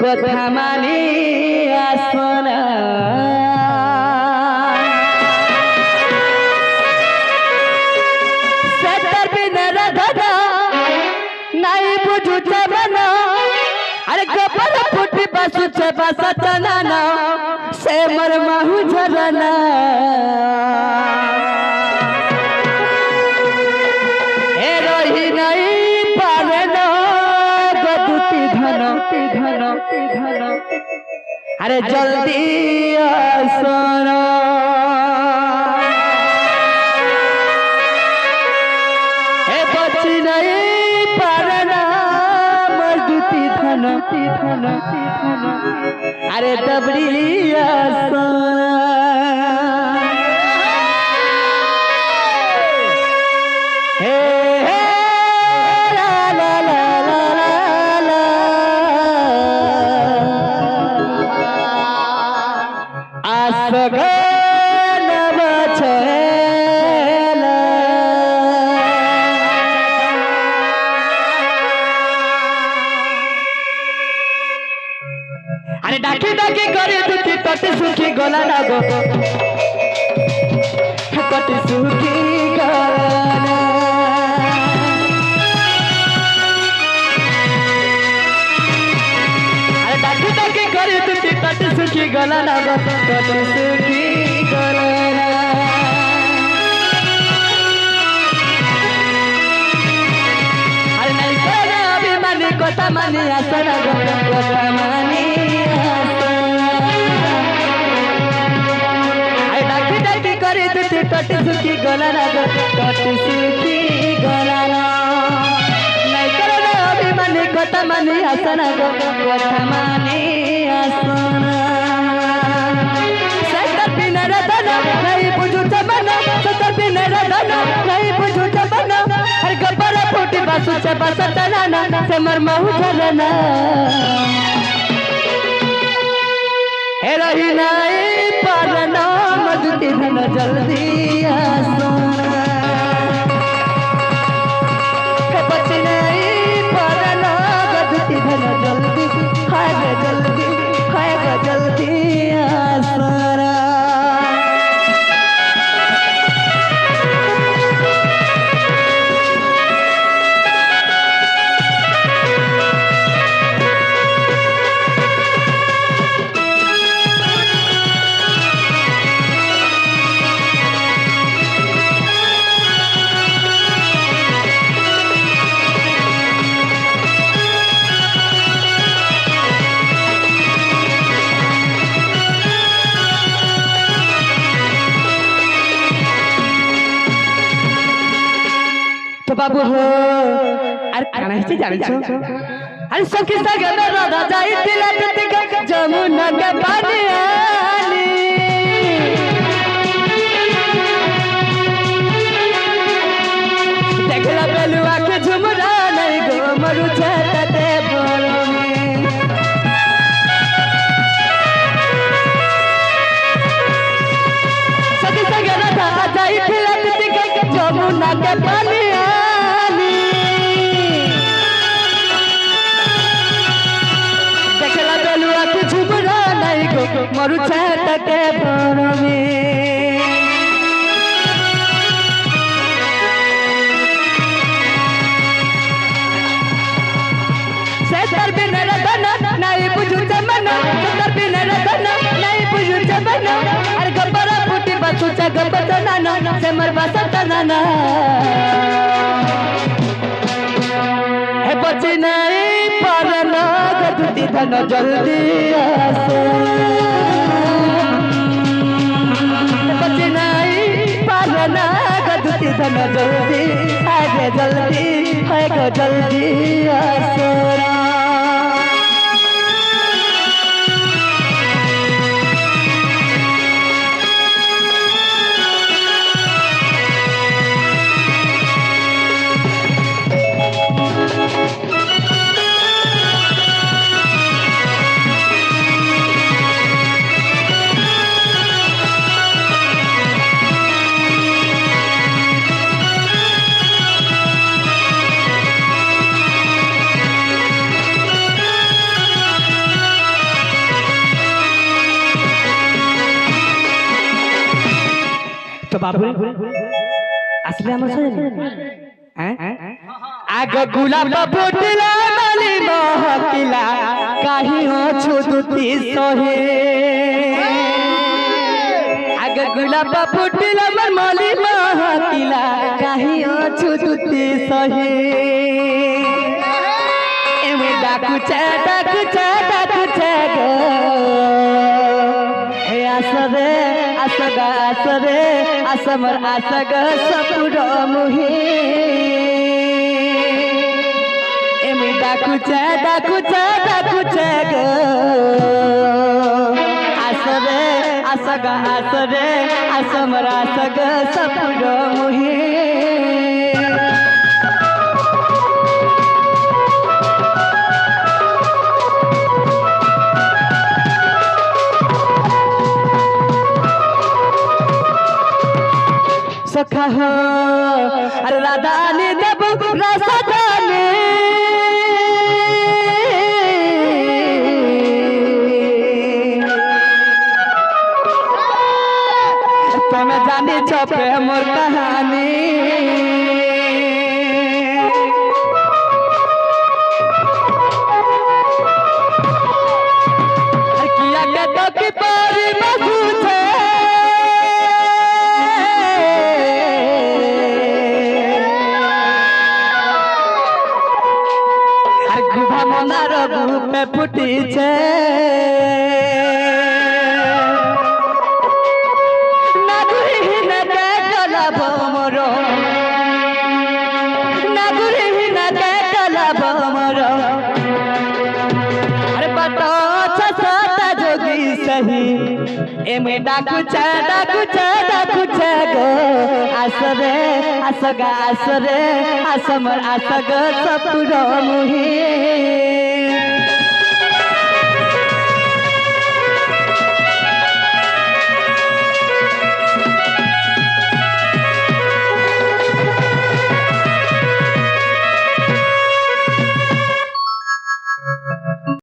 কথা মানি আসনা সেটার বিনা রাধা নাই বুঝুছে মনা আরে গোপর ফুটি বাসুছে বাসতনা না সে মর মাহু ঝরনা এ রহি নাই পারে না গদুতি ধন আরে জলদি আসনা এ বচি নাই পারে না মজদুতি ধন আরে দবড়ি আসনা হে আরে ডাকি ডাকি করে দুটি তটে সুখী গলা না গো তটে সুখী গলা আরে ডাকি ডাকি করে দুটি তটে সুখী গলা না গো তটে সুখী গলা আরে নাই করে অভিমানী কথা মানি আসনা গো কথা মানি टट सुखी गला ना टट सुखी गला ना नहीं करो ना अभिमानी कथा मानी आसना गो कथा मानी आसना सतर बिना रदना नहीं बुझू चबना सतर बिना रदना नहीं बुझू चबना हर गब्बर फूटी बासु से बसतना ना से मर महु झरना हे रही नहीं पारना मधुति धन जल्दी आसना बची नहीं पारना मधुति धन जल्दी खाएगा जल्दी आसना तो बाबू हो अरे खाना ही जानिছো अरे सबके संग में राधा जाई दिला दिख जमुना के पानी आली देखला बेलुआ के झुमरा नहीं गो मरु छते बोलो में सबके संग राधा जाई दिला दिख जमुना के पानी मरु छटके भोर में सेतर बिना रदना नहीं बुझू चमना सेतर बिना रदना नहीं बुझू चमना अरे गब्बरा फूटी बासु से गब्बतना ना से मर बसतना ना हे बची नहीं पारना गदुति धन जल्दी आसो बची नहीं पारना गदुति धन जल्दी आगे जल्दी आसो तो बाबू असली हमर सजनी आग गुलाब फुटला माली महकिला काहे हो छुदुती सोहे आग गुलाब फुटला माली महकिला काहे हो छुदुती सोहे एमे डाकू चे गो हे आसरे आसगा आसरे आसमर आसग सपुरो मुही एमे डाकू चे गो आसरे आसगा आसरे आसमर आसग सपुरो मुही सखा हो अरे राधा ने देव रसा जाने तुम्हें जानी छपे मोर कहानी किया के तो की पारी बसू थे मनार रूपे फुटी छे नागुरहीन देखला भमरो नागुरहीन देखला भमरो अरे बतो छसता जोगी सही एमे डाकू चे गो आसरे आसगा आसरे आसमर आसग सपुरो मुही